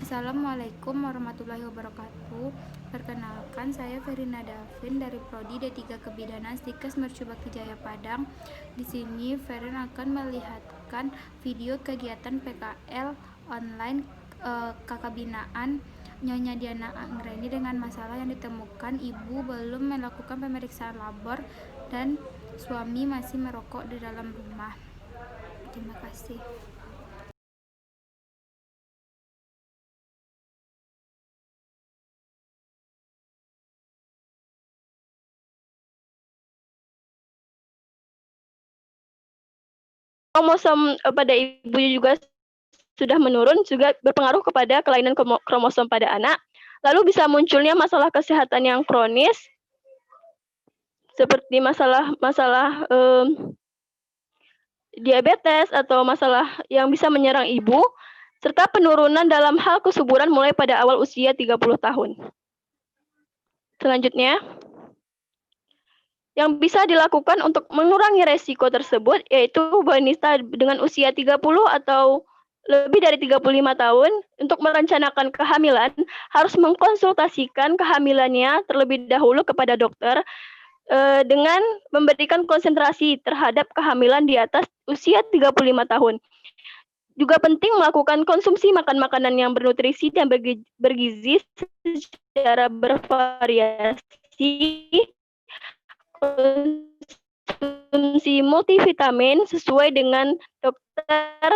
Assalamualaikum warahmatullahi wabarakatuh. Perkenalkan, saya Verina Davin dari Prodi D3 Kebidanan Stikes Mercu Bakti Jaya Padang. Di sini Verin akan melihatkan video kegiatan PKL online kakak binaan Nyonya Diana Anggreni dengan masalah yang ditemukan ibu belum melakukan pemeriksaan labor dan suami masih merokok di dalam rumah. Terima kasih. Kromosom pada ibu juga sudah menurun, juga berpengaruh kepada kelainan kromosom pada anak. Lalu bisa munculnya masalah kesehatan yang kronis seperti masalah diabetes atau masalah yang bisa menyerang ibu, serta penurunan dalam hal kesuburan mulai pada awal usia 30 tahun. Selanjutnya, yang bisa dilakukan untuk mengurangi resiko tersebut yaitu wanita dengan usia 30 atau lebih dari 35 tahun untuk merencanakan kehamilan harus mengkonsultasikan kehamilannya terlebih dahulu kepada dokter dengan memberikan konsentrasi terhadap kehamilan di atas usia 35 tahun. Juga penting melakukan konsumsi makan-makanan yang bernutrisi dan bergizi secara bervariasi, konsumsi multivitamin sesuai dengan dokter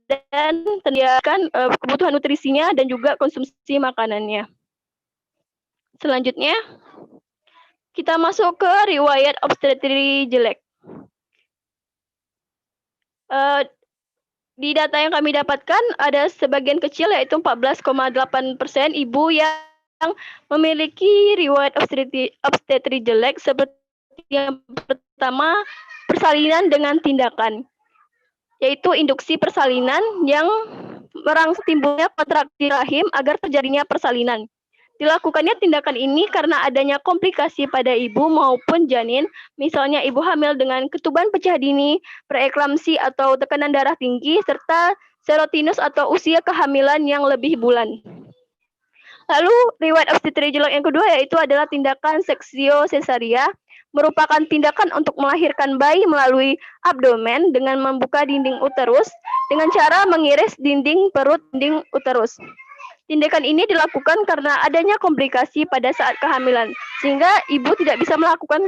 dan sediakan kebutuhan nutrisinya dan juga konsumsi makanannya. Selanjutnya, kita masuk ke riwayat obstetri jelek. Di data yang kami dapatkan, ada sebagian kecil yaitu 14,8% ibu yang memiliki riwayat obstetri jelek seperti yang pertama, persalinan dengan tindakan, yaitu induksi persalinan yang merangsang timbulnya kontraksi rahim agar terjadinya persalinan. Dilakukannya tindakan ini karena adanya komplikasi pada ibu maupun janin, misalnya ibu hamil dengan ketuban pecah dini, preeklamsi atau tekanan darah tinggi, serta serotinus atau usia kehamilan yang lebih bulan. Lalu riwayat obstetri jelek yang kedua yaitu adalah tindakan seksio cesaria, merupakan tindakan untuk melahirkan bayi melalui abdomen dengan membuka dinding uterus dengan cara mengiris dinding perut dinding uterus. Tindakan ini dilakukan karena adanya komplikasi pada saat kehamilan, sehingga ibu tidak bisa melakukan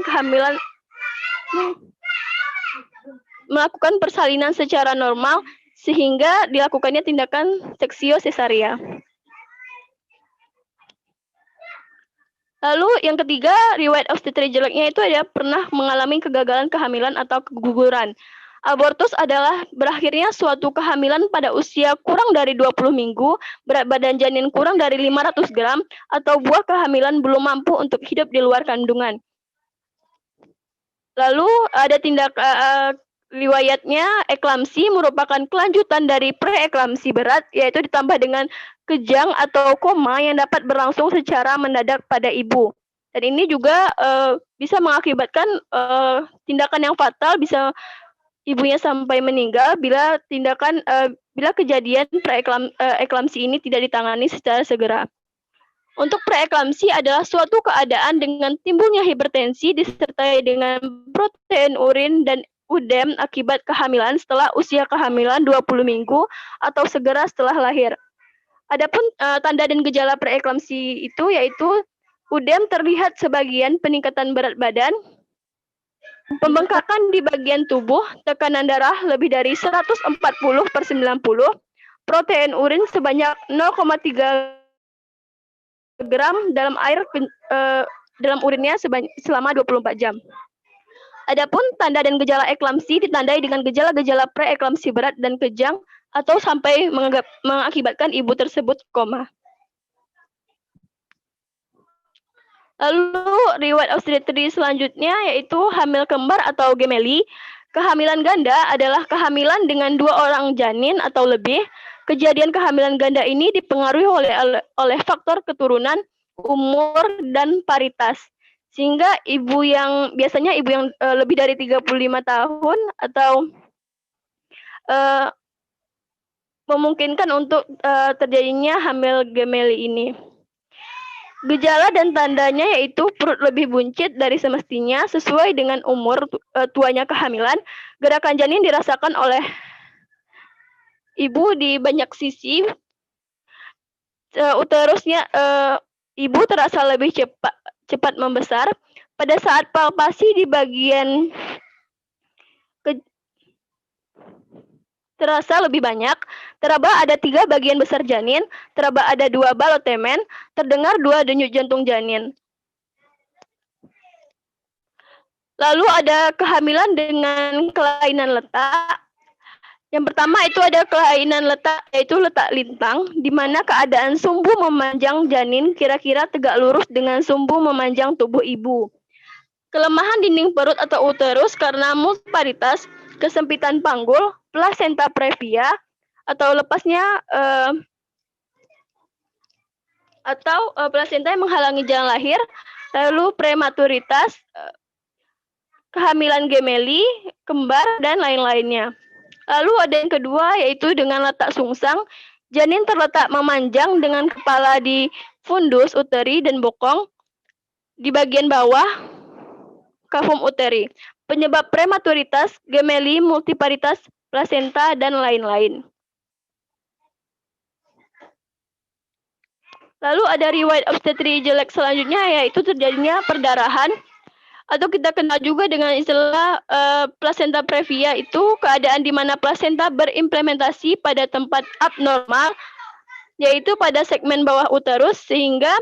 persalinan secara normal, sehingga dilakukannya tindakan seksio cesaria. Lalu yang ketiga, riwayat obstetri jeleknya itu ada pernah mengalami kegagalan kehamilan atau keguguran. Abortus adalah berakhirnya suatu kehamilan pada usia kurang dari 20 minggu, berat badan janin kurang dari 500 gram, atau buah kehamilan belum mampu untuk hidup di luar kandungan. Lalu ada riwayatnya eklamsi merupakan kelanjutan dari preeklamsi berat, yaitu ditambah dengan kejang atau koma yang dapat berlangsung secara mendadak pada ibu. Dan ini juga bisa mengakibatkan tindakan yang fatal, bisa ibunya sampai meninggal bila kejadian eklamsi ini tidak ditangani secara segera. Untuk preeklamsi adalah suatu keadaan dengan timbulnya hipertensi disertai dengan protein urin dan udem akibat kehamilan setelah usia kehamilan 20 minggu atau segera setelah lahir. Adapun tanda dan gejala preeklamsi itu yaitu udem terlihat sebagian peningkatan berat badan, pembengkakan di bagian tubuh, tekanan darah lebih dari 140/90, protein urin sebanyak 0,3 gram dalam dalam urinnya selama 24 jam. Adapun tanda dan gejala eklamsi ditandai dengan gejala-gejala preeklamsi berat dan kejang atau sampai mengakibatkan ibu tersebut koma. Lalu riwayat obstetri selanjutnya yaitu hamil kembar atau gemeli. Kehamilan ganda adalah kehamilan dengan 2 orang janin atau lebih. Kejadian kehamilan ganda ini dipengaruhi oleh faktor keturunan, umur, dan paritas. Sehingga biasanya ibu yang lebih dari 35 tahun atau memungkinkan untuk terjadinya hamil gemeli ini. Gejala dan tandanya yaitu perut lebih buncit dari semestinya sesuai dengan umur tuanya kehamilan. Gerakan janin dirasakan oleh ibu di banyak sisi. Uterusnya ibu terasa lebih cepat membesar. Pada saat palpasi di bagian terasa lebih banyak. Teraba ada 3 bagian besar janin. Teraba ada 2 balok temen. Terdengar 2 denyut jantung janin. Lalu ada kehamilan dengan kelainan letak. Yang pertama itu ada kelainan letak, yaitu letak lintang, di mana keadaan sumbu memanjang janin kira-kira tegak lurus dengan sumbu memanjang tubuh ibu. Kelemahan dinding perut atau uterus karena multiparitas, kesempitan panggul, plasenta previa, atau lepasnya plasenta yang menghalangi jalan lahir, lalu prematuritas, kehamilan gemeli, kembar, dan lain-lainnya. Lalu ada yang kedua yaitu dengan letak sungsang, janin terletak memanjang dengan kepala di fundus uteri dan bokong di bagian bawah kavum uteri. Penyebab prematuritas, gemeli, multiparitas, plasenta, dan lain-lain. Lalu ada riwayat obstetri jelek selanjutnya yaitu terjadinya perdarahan atau kita kenal juga dengan istilah plasenta previa, itu keadaan di mana plasenta berimplementasi pada tempat abnormal, yaitu pada segmen bawah uterus, sehingga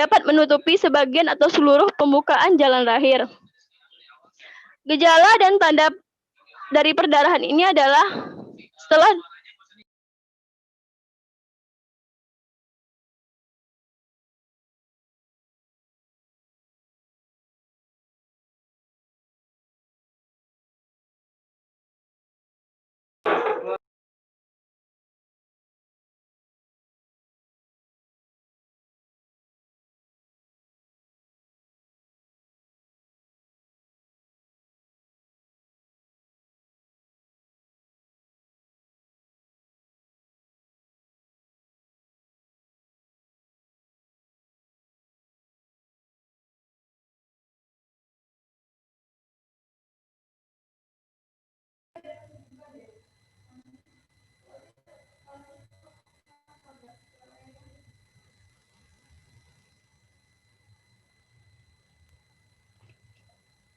dapat menutupi sebagian atau seluruh pembukaan jalan lahir. Gejala dan tanda dari perdarahan ini adalah setelah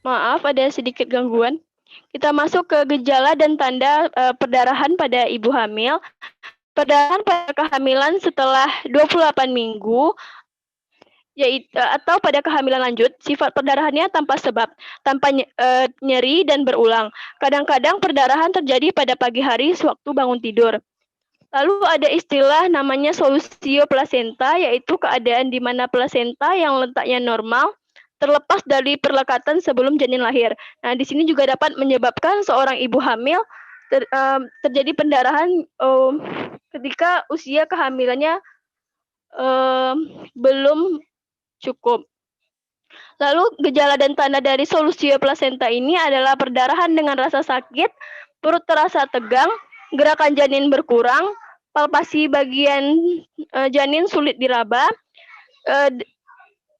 maaf ada sedikit gangguan. Kita masuk ke gejala dan tanda perdarahan pada ibu hamil. Perdarahan pada kehamilan setelah 28 minggu yaitu atau pada kehamilan lanjut, sifat perdarahannya tanpa sebab, tanpa nyeri dan berulang. Kadang-kadang perdarahan terjadi pada pagi hari sewaktu bangun tidur. Lalu ada istilah namanya solusio plasenta, yaitu keadaan di mana plasenta yang letaknya normal terlepas dari perlekatan sebelum janin lahir. Nah, di sini juga dapat menyebabkan seorang ibu hamil terjadi pendarahan ketika usia kehamilannya belum cukup. Lalu gejala dan tanda dari solusio plasenta ini adalah perdarahan dengan rasa sakit, perut terasa tegang, gerakan janin berkurang, palpasi bagian janin sulit diraba,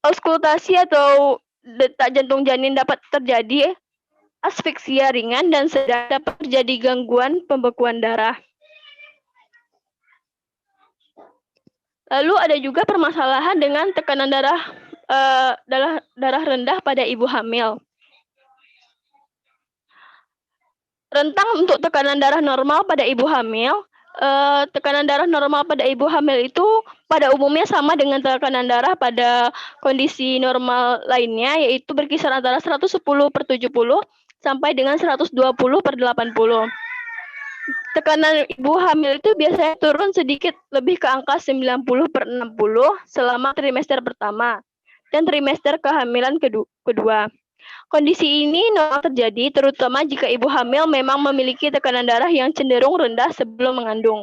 auskultasi atau detak jantung janin dapat terjadi, asfiksia ringan dan sedang, dapat terjadi gangguan pembekuan darah. Lalu ada juga permasalahan dengan tekanan darah rendah pada ibu hamil. Rentang untuk tekanan darah normal pada ibu hamil. Tekanan darah normal pada ibu hamil itu pada umumnya sama dengan tekanan darah pada kondisi normal lainnya, yaitu berkisar antara 110/70 sampai dengan 120/80. Tekanan ibu hamil itu biasanya turun sedikit lebih ke angka 90/60 selama trimester pertama dan trimester kehamilan kedua. Kondisi ini normal terjadi terutama jika ibu hamil memang memiliki tekanan darah yang cenderung rendah sebelum mengandung.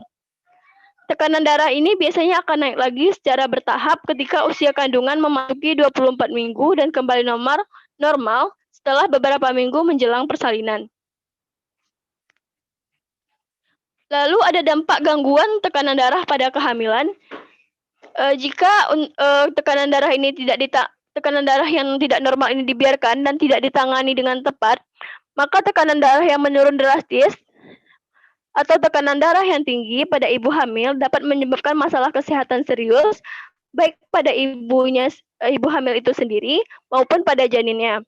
Tekanan darah ini biasanya akan naik lagi secara bertahap ketika usia kandungan memasuki 24 minggu dan kembali normal setelah beberapa minggu menjelang persalinan. Lalu ada dampak gangguan tekanan darah pada kehamilan. Jika tekanan darah ini tekanan darah yang tidak normal ini dibiarkan dan tidak ditangani dengan tepat, maka tekanan darah yang menurun drastis atau tekanan darah yang tinggi pada ibu hamil dapat menyebabkan masalah kesehatan serius baik pada ibu hamil itu sendiri maupun pada janinnya.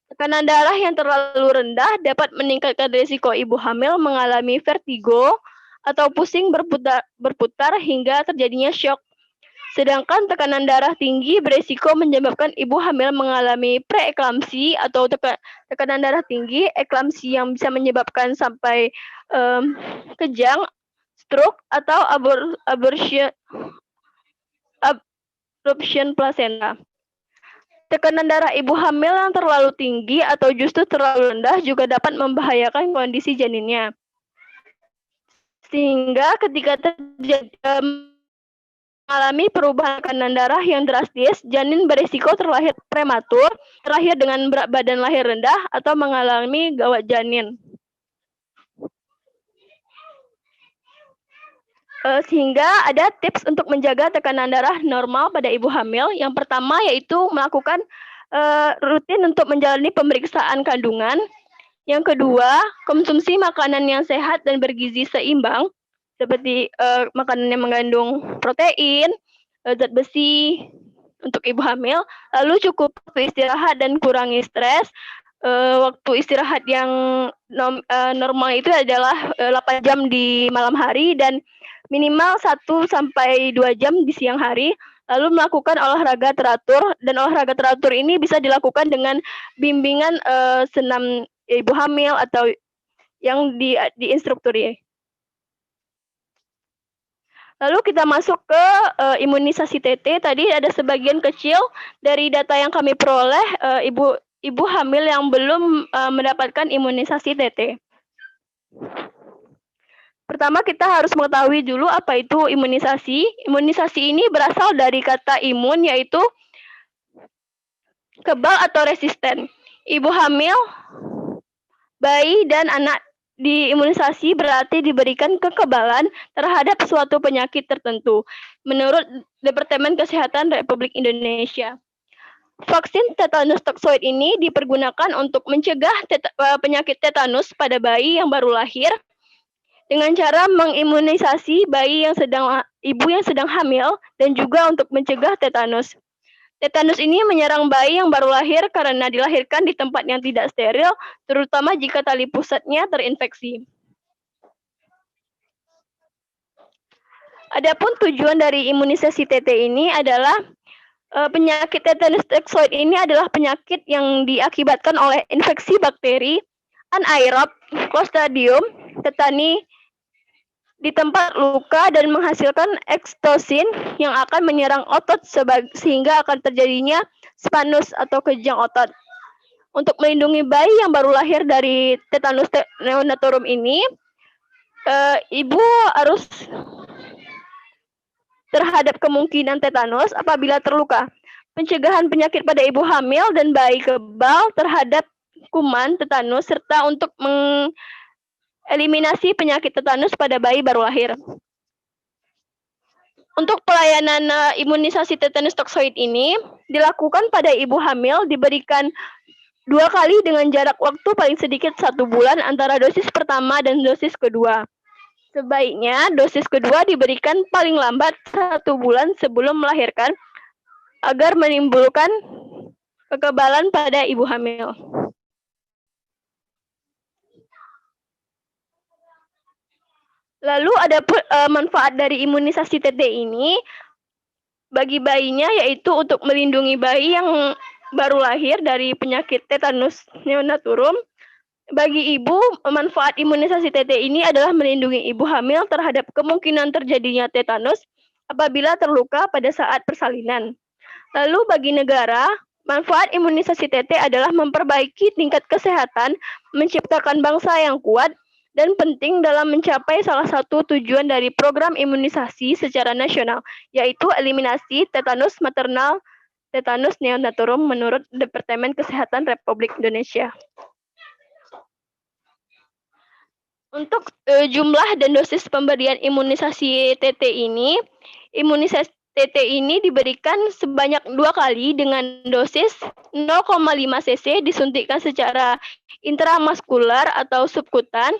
Tekanan darah yang terlalu rendah dapat meningkatkan risiko ibu hamil mengalami vertigo atau pusing berputar hingga terjadinya shock. Sedangkan tekanan darah tinggi beresiko menyebabkan ibu hamil mengalami preeklamsi atau tekanan darah tinggi, eklamsi yang bisa menyebabkan sampai kejang, stroke, atau abruption placenta. Tekanan darah ibu hamil yang terlalu tinggi atau justru terlalu rendah juga dapat membahayakan kondisi janinnya. Sehingga ketika mengalami perubahan tekanan darah yang drastis, janin berisiko terlahir prematur, terlahir dengan berat badan lahir rendah, atau mengalami gawat janin. Sehingga ada tips untuk menjaga tekanan darah normal pada ibu hamil. Yang pertama yaitu melakukan rutin untuk menjalani pemeriksaan kandungan. Yang kedua, konsumsi makanan yang sehat dan bergizi seimbang, seperti makanan yang mengandung protein, zat besi untuk ibu hamil. Lalu cukup istirahat dan kurangi stres. Waktu istirahat yang normal itu adalah 8 jam di malam hari dan minimal 1-2 jam di siang hari, lalu melakukan olahraga teratur, dan olahraga teratur ini bisa dilakukan dengan bimbingan senam ibu hamil atau yang diinstrukturi. Lalu kita masuk ke imunisasi TT. Tadi ada sebagian kecil dari data yang kami peroleh ibu hamil yang belum mendapatkan imunisasi TT. Pertama kita harus mengetahui dulu apa itu imunisasi. Imunisasi ini berasal dari kata imun, yaitu kebal atau resisten. Ibu hamil, bayi, dan anak diimunisasi berarti diberikan kekebalan terhadap suatu penyakit tertentu, menurut Departemen Kesehatan Republik Indonesia. Vaksin tetanus toksoid ini dipergunakan untuk mencegah penyakit tetanus pada bayi yang baru lahir, dengan cara mengimunisasi ibu yang sedang hamil dan juga untuk mencegah tetanus. Tetanus ini menyerang bayi yang baru lahir karena dilahirkan di tempat yang tidak steril, terutama jika tali pusatnya terinfeksi. Adapun tujuan dari imunisasi TT ini adalah penyakit tetanus toxoid ini adalah penyakit yang diakibatkan oleh infeksi bakteri anaerob Clostridium tetani di tempat luka dan menghasilkan ekstosin yang akan menyerang otot sehingga akan terjadinya spanus atau kejang otot. Untuk melindungi bayi yang baru lahir dari tetanus neonatorum ini, ibu harus terhadap kemungkinan tetanus apabila terluka. Pencegahan penyakit pada ibu hamil dan bayi kebal terhadap kuman tetanus serta untuk eliminasi penyakit tetanus pada bayi baru lahir. Untuk pelayanan imunisasi tetanus toksoid ini dilakukan pada ibu hamil, diberikan 2 kali dengan jarak waktu paling sedikit 1 bulan antara dosis pertama dan dosis kedua. Sebaiknya dosis kedua diberikan paling lambat 1 bulan sebelum melahirkan agar menimbulkan kekebalan pada ibu hamil. Lalu ada manfaat dari imunisasi TT ini bagi bayinya, yaitu untuk melindungi bayi yang baru lahir dari penyakit tetanus neonatorum. Bagi ibu, manfaat imunisasi TT ini adalah melindungi ibu hamil terhadap kemungkinan terjadinya tetanus apabila terluka pada saat persalinan. Lalu bagi negara, manfaat imunisasi TT adalah memperbaiki tingkat kesehatan, menciptakan bangsa yang kuat, dan penting dalam mencapai salah satu tujuan dari program imunisasi secara nasional, yaitu eliminasi tetanus maternal, tetanus neonatorum menurut Departemen Kesehatan Republik Indonesia. Untuk jumlah dan dosis pemberian imunisasi imunisasi TT ini diberikan sebanyak 2 kali dengan dosis 0,5 cc disuntikkan secara intramuskular atau subkutan.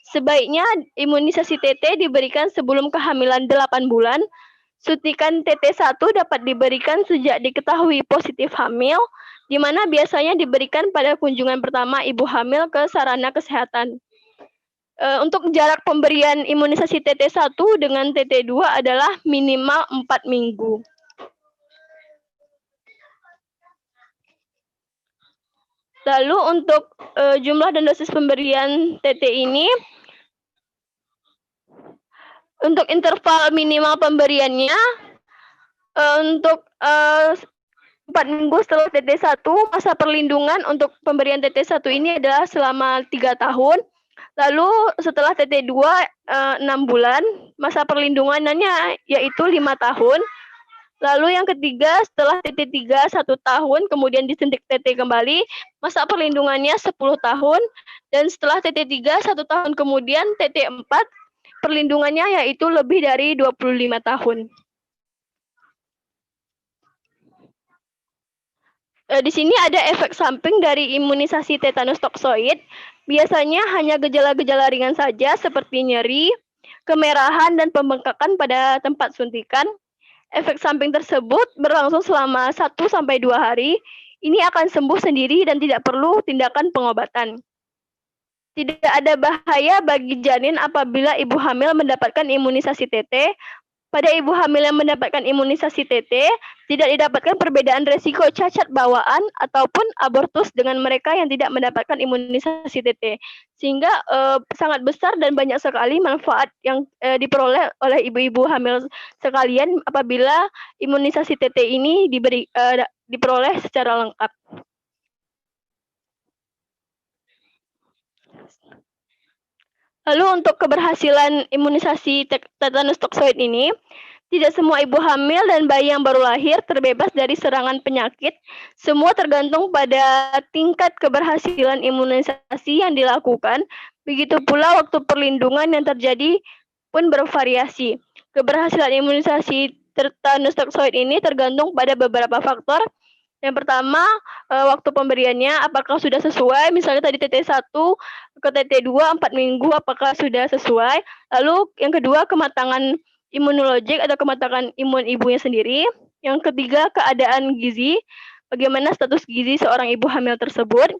Sebaiknya imunisasi TT diberikan sebelum kehamilan 8 bulan. Suntikan TT1 dapat diberikan sejak diketahui positif hamil, di mana biasanya diberikan pada kunjungan pertama ibu hamil ke sarana kesehatan. Untuk jarak pemberian imunisasi TT1 dengan TT2 adalah minimal 4 minggu. Lalu untuk jumlah dan dosis pemberian TT ini, untuk interval minimal pemberiannya, untuk 4 minggu setelah TT1, masa perlindungan untuk pemberian TT1 ini adalah selama 3 tahun. Lalu setelah TT2 6 bulan, masa perlindungannya yaitu 5 tahun. Lalu yang ketiga, setelah TT3 1 tahun, kemudian disuntik TT kembali, masa perlindungannya 10 tahun. Dan setelah TT3 1 tahun kemudian, TT4, perlindungannya yaitu lebih dari 25 tahun. Di sini ada efek samping dari imunisasi tetanus toksoid. Biasanya hanya gejala-gejala ringan saja seperti nyeri, kemerahan, dan pembengkakan pada tempat suntikan. Efek samping tersebut berlangsung selama 1-2 hari. Ini akan sembuh sendiri dan tidak perlu tindakan pengobatan. Tidak ada bahaya bagi janin apabila ibu hamil mendapatkan imunisasi TT. Pada ibu hamil yang mendapatkan imunisasi TT, tidak didapatkan perbedaan resiko cacat bawaan ataupun abortus dengan mereka yang tidak mendapatkan imunisasi TT. Sehingga sangat besar dan banyak sekali manfaat yang diperoleh oleh ibu-ibu hamil sekalian apabila imunisasi TT ini diperoleh secara lengkap. Lalu untuk keberhasilan imunisasi tetanus toksoid ini, tidak semua ibu hamil dan bayi yang baru lahir terbebas dari serangan penyakit. Semua tergantung pada tingkat keberhasilan imunisasi yang dilakukan. Begitu pula waktu perlindungan yang terjadi pun bervariasi. Keberhasilan imunisasi tetanus toksoid ini tergantung pada beberapa faktor. Yang pertama, waktu pemberiannya apakah sudah sesuai, misalnya tadi TT1 ke TT2 4 minggu apakah sudah sesuai. Lalu yang kedua, kematangan imunologik atau kematangan imun ibunya sendiri. Yang ketiga, keadaan gizi, bagaimana status gizi seorang ibu hamil tersebut.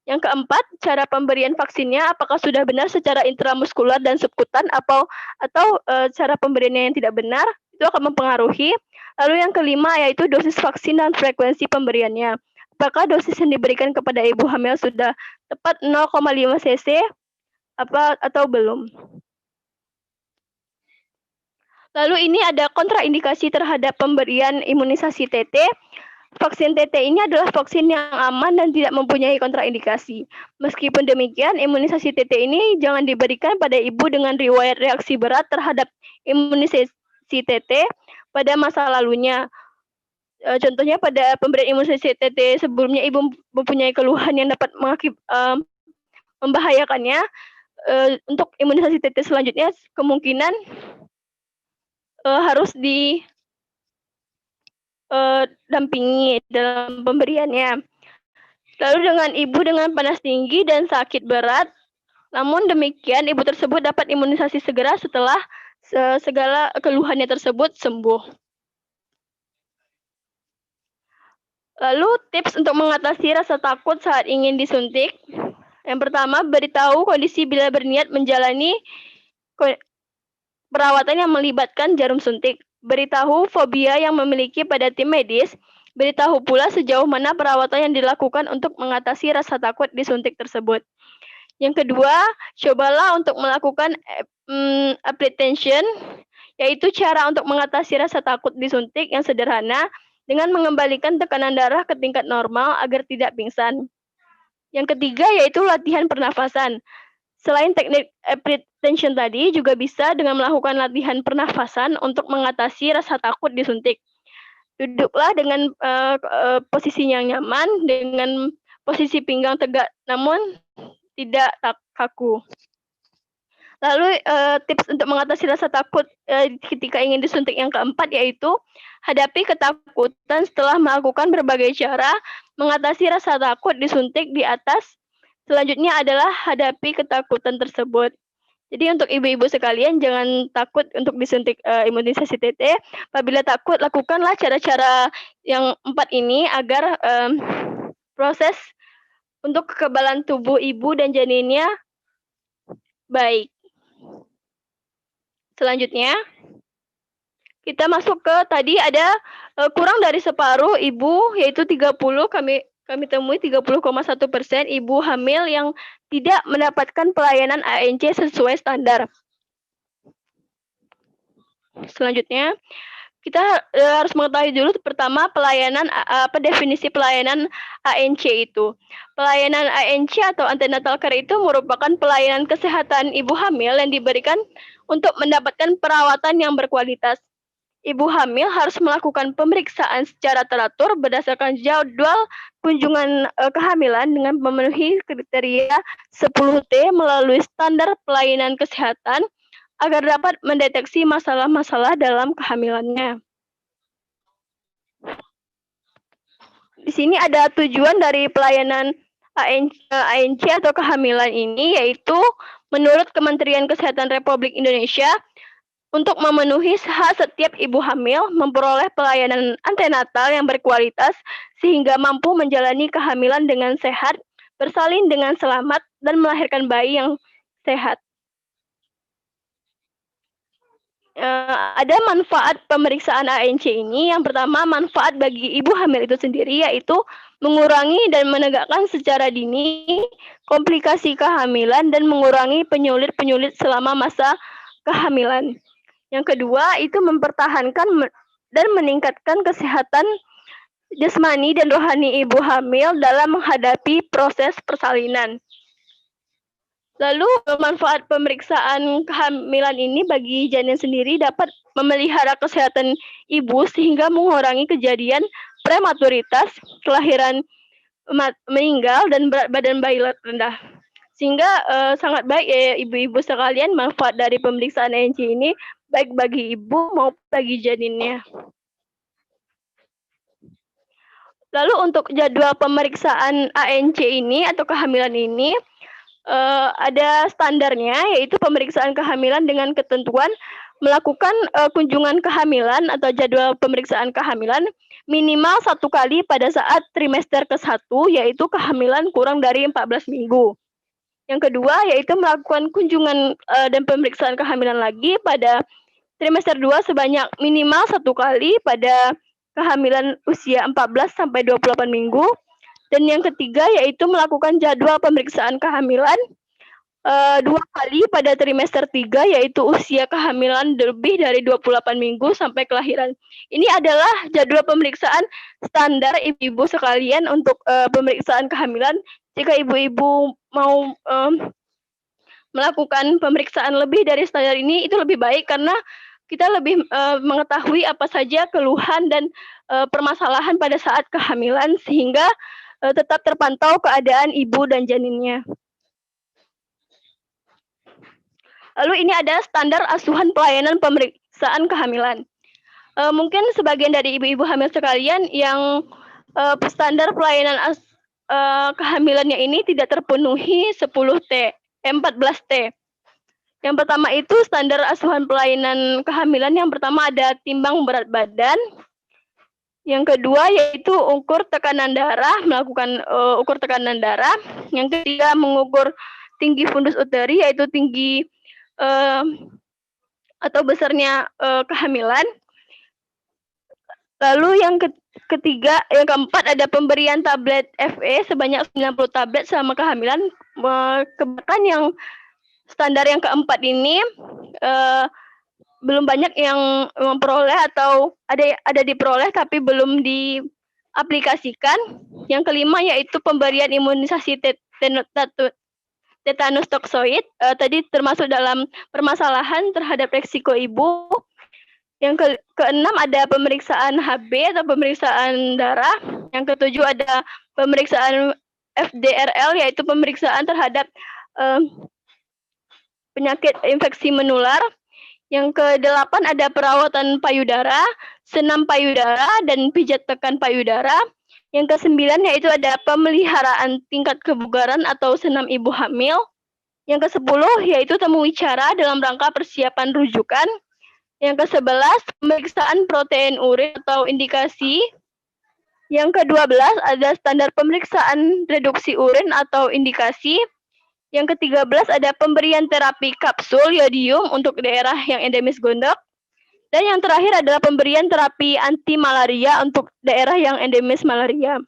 Yang keempat, cara pemberian vaksinnya apakah sudah benar secara intramuskular dan subkutan atau cara pemberiannya yang tidak benar, itu akan mempengaruhi. Lalu yang kelima yaitu dosis vaksin dan frekuensi pemberiannya. Apakah dosis yang diberikan kepada ibu hamil sudah tepat 0,5 cc atau belum. Lalu ini ada kontraindikasi terhadap pemberian imunisasi TT. Vaksin TT ini adalah vaksin yang aman dan tidak mempunyai kontraindikasi. Meskipun demikian, imunisasi TT ini jangan diberikan pada ibu dengan riwayat reaksi berat terhadap imunisasi TT pada masa lalunya. Contohnya pada pemberian imunisasi TT sebelumnya ibu mempunyai keluhan yang dapat membahayakannya. Untuk imunisasi TT selanjutnya kemungkinan harus dampingi dalam pemberiannya. Lalu dengan ibu dengan panas tinggi dan sakit berat, namun demikian ibu tersebut dapat imunisasi segera setelah segala keluhannya tersebut sembuh. Lalu tips untuk mengatasi rasa takut saat ingin disuntik. Yang pertama, beritahu kondisi bila berniat menjalani perawatan yang melibatkan jarum suntik. Beritahu fobia yang memiliki pada tim medis. Beritahu pula sejauh mana perawatan yang dilakukan untuk mengatasi rasa takut disuntik tersebut. Yang kedua, cobalah untuk melakukan apprehension, yaitu cara untuk mengatasi rasa takut disuntik yang sederhana dengan mengembalikan tekanan darah ke tingkat normal agar tidak pingsan. Yang ketiga yaitu latihan pernafasan. Selain teknik apprehension tadi, juga bisa dengan melakukan latihan pernafasan untuk mengatasi rasa takut disuntik. Duduklah dengan posisinya yang nyaman, dengan posisi pinggang tegak namun tidak kaku. Lalu tips untuk mengatasi rasa takut ketika ingin disuntik yang keempat yaitu hadapi ketakutan setelah melakukan berbagai cara mengatasi rasa takut disuntik di atas. Selanjutnya adalah hadapi ketakutan tersebut. Jadi untuk ibu-ibu sekalian jangan takut untuk disuntik imunisasi TT. Apabila takut, lakukanlah cara-cara yang 4 ini agar proses untuk kekebalan tubuh ibu dan janinnya baik. Selanjutnya, kita masuk ke tadi ada kurang dari separuh ibu, yaitu 30, kami temui 30,1% ibu hamil yang tidak mendapatkan pelayanan ANC sesuai standar. Selanjutnya, kita harus mengetahui dulu pertama pelayanan apa definisi pelayanan ANC itu. Pelayanan ANC atau antenatal care itu merupakan pelayanan kesehatan ibu hamil yang diberikan untuk mendapatkan perawatan yang berkualitas. Ibu hamil harus melakukan pemeriksaan secara teratur berdasarkan jadwal kunjungan kehamilan dengan memenuhi kriteria 10T melalui standar pelayanan kesehatan agar dapat mendeteksi masalah-masalah dalam kehamilannya. Di sini ada tujuan dari pelayanan ANC atau kehamilan ini, yaitu menurut Kementerian Kesehatan Republik Indonesia, untuk memenuhi hak setiap ibu hamil memperoleh pelayanan antenatal yang berkualitas sehingga mampu menjalani kehamilan dengan sehat, bersalin dengan selamat, dan melahirkan bayi yang sehat. Ada manfaat pemeriksaan ANC ini. Yang pertama, manfaat bagi ibu hamil itu sendiri yaitu mengurangi dan menegakkan secara dini komplikasi kehamilan dan mengurangi penyulit-penyulit selama masa kehamilan. Yang kedua, itu mempertahankan dan meningkatkan kesehatan jasmani dan rohani ibu hamil dalam menghadapi proses persalinan. Lalu manfaat pemeriksaan kehamilan ini bagi janin sendiri dapat memelihara kesehatan ibu sehingga mengurangi kejadian prematuritas, kelahiran meninggal, dan berat badan bayi rendah. Sehingga sangat baik ya ibu-ibu sekalian, manfaat dari pemeriksaan ANC ini baik bagi ibu maupun bagi janinnya. Lalu untuk jadwal pemeriksaan ANC ini atau kehamilan ini ada standarnya, yaitu pemeriksaan kehamilan dengan ketentuan melakukan kunjungan kehamilan atau jadwal pemeriksaan kehamilan minimal 1 kali pada saat trimester ke-1, yaitu kehamilan kurang dari 14 minggu. Yang kedua, yaitu melakukan kunjungan dan pemeriksaan kehamilan lagi pada trimester 2 sebanyak minimal 1 kali pada kehamilan usia 14 sampai 28 minggu. Dan yang ketiga, yaitu melakukan jadwal pemeriksaan kehamilan 2 kali pada trimester 3, yaitu usia kehamilan lebih dari 28 minggu sampai kelahiran. Ini adalah jadwal pemeriksaan standar ibu-ibu sekalian untuk pemeriksaan kehamilan. Jika ibu-ibu mau melakukan pemeriksaan lebih dari standar ini, itu lebih baik karena kita lebih mengetahui apa saja keluhan dan permasalahan pada saat kehamilan sehingga tetap terpantau keadaan ibu dan janinnya. Lalu ini ada standar asuhan pelayanan pemeriksaan kehamilan. Mungkin sebagian dari ibu-ibu hamil sekalian yang standar pelayanan kehamilannya ini tidak terpenuhi 10T, 14T. Yang pertama itu standar asuhan pelayanan kehamilan. Yang pertama ada timbang berat badan. Yang kedua yaitu ukur tekanan darah, melakukan ukur tekanan darah. Yang ketiga mengukur tinggi fundus uteri, yaitu tinggi atau besarnya kehamilan. Lalu yang keempat ada pemberian tablet FE sebanyak 90 tablet selama kehamilan. Kebanyakan yang standar yang keempat ini belum banyak yang memperoleh atau ada diperoleh tapi belum diaplikasikan. Yang kelima yaitu pemberian imunisasi tetanus toksoid, tadi termasuk dalam permasalahan terhadap resiko ibu. Yang keenam ada pemeriksaan HB atau pemeriksaan darah. Yang ketujuh ada pemeriksaan FDRL, yaitu pemeriksaan terhadap penyakit infeksi menular. Yang ke-8 ada perawatan payudara, senam payudara, dan pijat tekan payudara. Yang ke-9 yaitu ada pemeliharaan tingkat kebugaran atau senam ibu hamil. Yang ke-10 yaitu temu wicara dalam rangka persiapan rujukan. Yang ke-11 pemeriksaan protein urin atau indikasi. Yang ke-12 ada standar pemeriksaan reduksi urin atau indikasi. Yang ke-13 ada pemberian terapi kapsul yodium untuk daerah yang endemis gondok. Dan yang terakhir adalah pemberian terapi anti malaria untuk daerah yang endemis malaria.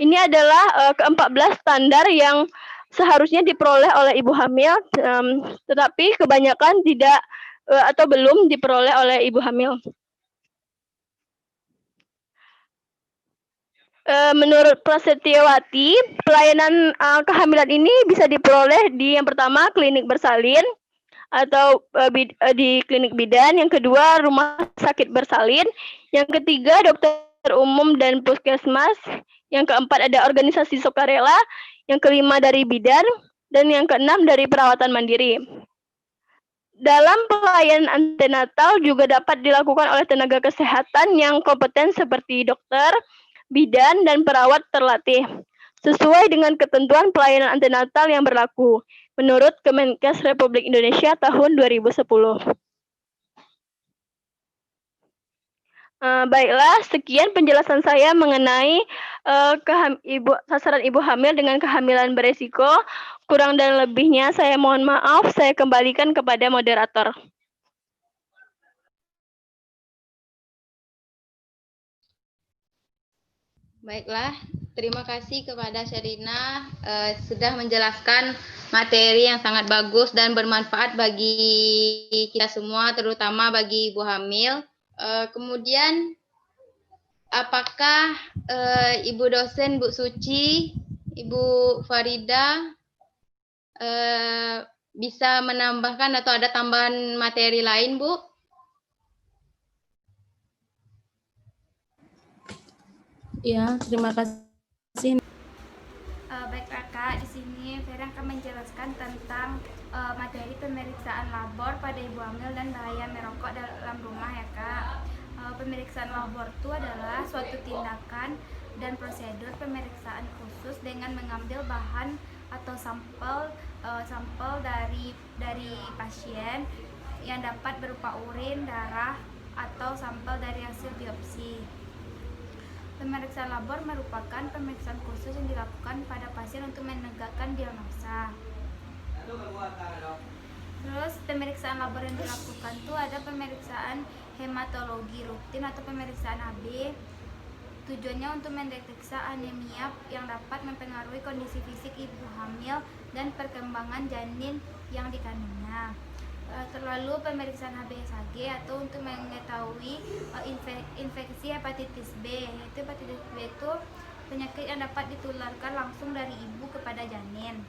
Ini adalah ke-14 standar yang seharusnya diperoleh oleh ibu hamil, tetapi kebanyakan tidak atau belum diperoleh oleh ibu hamil. Menurut Prasetyawati, pelayanan kehamilan ini bisa diperoleh di yang pertama klinik bersalin atau di klinik bidan, yang kedua rumah sakit bersalin, yang ketiga dokter umum dan puskesmas, yang keempat ada organisasi sukarela, yang kelima dari bidan, dan yang keenam dari perawatan mandiri. Dalam pelayanan antenatal juga dapat dilakukan oleh tenaga kesehatan yang kompeten seperti dokter, bidan, dan perawat terlatih, sesuai dengan ketentuan pelayanan antenatal yang berlaku, menurut Kemenkes Republik Indonesia tahun 2010. Baiklah, sekian penjelasan saya mengenai sasaran ibu hamil dengan kehamilan beresiko. Kurang dan lebihnya saya mohon maaf, saya kembalikan kepada moderator. Baiklah, terima kasih kepada Sherina sudah menjelaskan materi yang sangat bagus dan bermanfaat bagi kita semua, terutama bagi ibu hamil. Kemudian, apakah Ibu dosen Bu Suci, Ibu Farida bisa menambahkan atau ada tambahan materi lain, Bu? Ya, terima kasih. Baik Kakak, di sini Vera akan menjelaskan tentang materi pemeriksaan labor pada ibu hamil dan bahaya merokok dalam rumah ya Kak. Pemeriksaan labor itu adalah suatu tindakan dan prosedur pemeriksaan khusus dengan mengambil bahan atau sampel dari pasien yang dapat berupa urin, darah, atau sampel dari hasil biopsi. Pemeriksaan labor merupakan pemeriksaan khusus yang dilakukan pada pasien untuk menegakkan diagnosa. Terus pemeriksaan labor yang dilakukan itu ada pemeriksaan hematologi rutin atau pemeriksaan AB. Tujuannya untuk mendeteksi anemia yang dapat mempengaruhi kondisi fisik ibu hamil dan perkembangan janin yang dikandungnya. Terlalu pemeriksaan HbSAg atau untuk mengetahui infeksi hepatitis B. Yaitu hepatitis B itu penyakit yang dapat ditularkan langsung dari ibu kepada janin.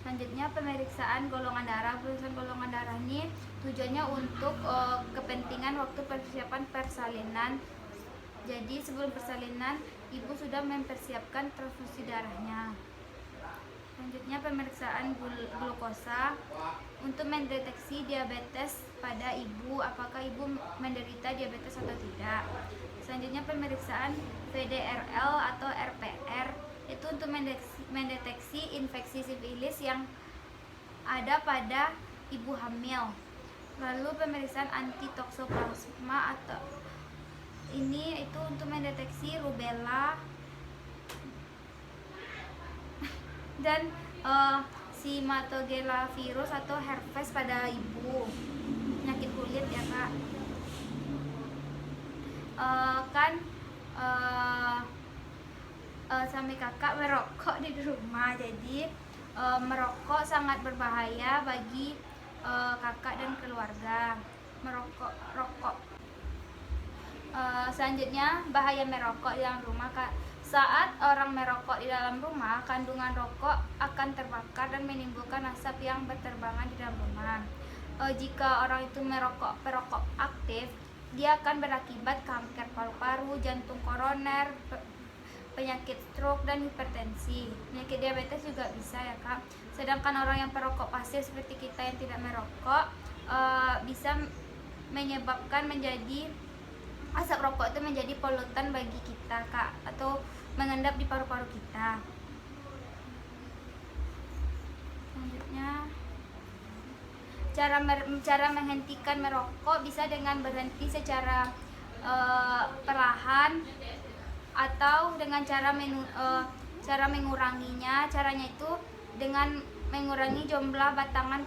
Selanjutnya pemeriksaan golongan darah. Pemeriksaan golongan darah ini tujuannya untuk kepentingan waktu persiapan persalinan. Jadi sebelum persalinan ibu sudah mempersiapkan transfusi darahnya. Selanjutnya pemeriksaan glukosa untuk mendeteksi diabetes pada ibu, apakah ibu menderita diabetes atau tidak. Selanjutnya pemeriksaan VDRL atau RPR itu untuk mendeteksi infeksi sifilis yang ada pada ibu hamil. Lalu pemeriksaan antitoksoplasma atau ini itu untuk mendeteksi rubella dan simatogela-virus atau herpes pada ibu, penyakit kulit ya Kak. Suami Kakak merokok di rumah, jadi merokok sangat berbahaya bagi Kakak dan keluarga. Merokok. Selanjutnya bahaya merokok di dalam rumah Kak. Saat orang merokok di dalam rumah, kandungan rokok akan terbakar dan menimbulkan asap yang berterbangan di dalam rumah. Jika orang itu perokok aktif, dia akan berakibat kanker paru-paru, jantung koroner, penyakit stroke dan hipertensi. Penyakit diabetes juga bisa ya Kak. Sedangkan orang yang perokok pasif seperti kita yang tidak merokok bisa menyebabkan menjadi asap rokok itu menjadi polutan bagi kita Kak, atau mengendap di paru-paru kita. Selanjutnya, cara menghentikan merokok bisa dengan berhenti secara perlahan atau dengan cara menguranginya. Caranya itu dengan mengurangi jumlah batangan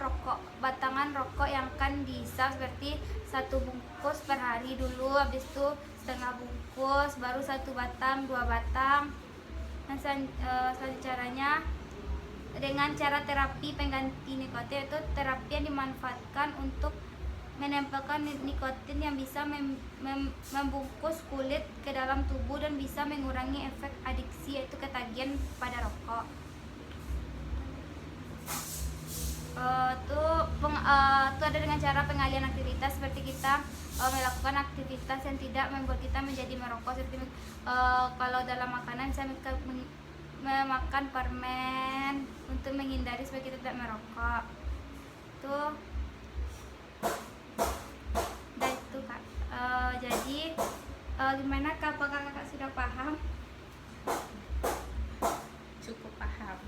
rokok yang akan dihisap, seperti 1 bungkus per hari dulu, habis itu setengah bungkus, baru 1 batang, 2 batang. Nah, caranya dengan cara terapi pengganti nikotin, itu terapi yang dimanfaatkan untuk menempelkan nikotin yang bisa membungkus kulit ke dalam tubuh dan bisa mengurangi efek adiksi, yaitu ketagihan pada rokok. Itu ada dengan cara pengalihan aktivitas, seperti kita melakukan aktivitas yang tidak membuat kita menjadi merokok, seperti kalau dalam makanan saya memakan permen untuk menghindari supaya kita tidak merokok. Itu Kak. Jadi gimana Kak, apakah Kakak sudah paham? Cukup paham.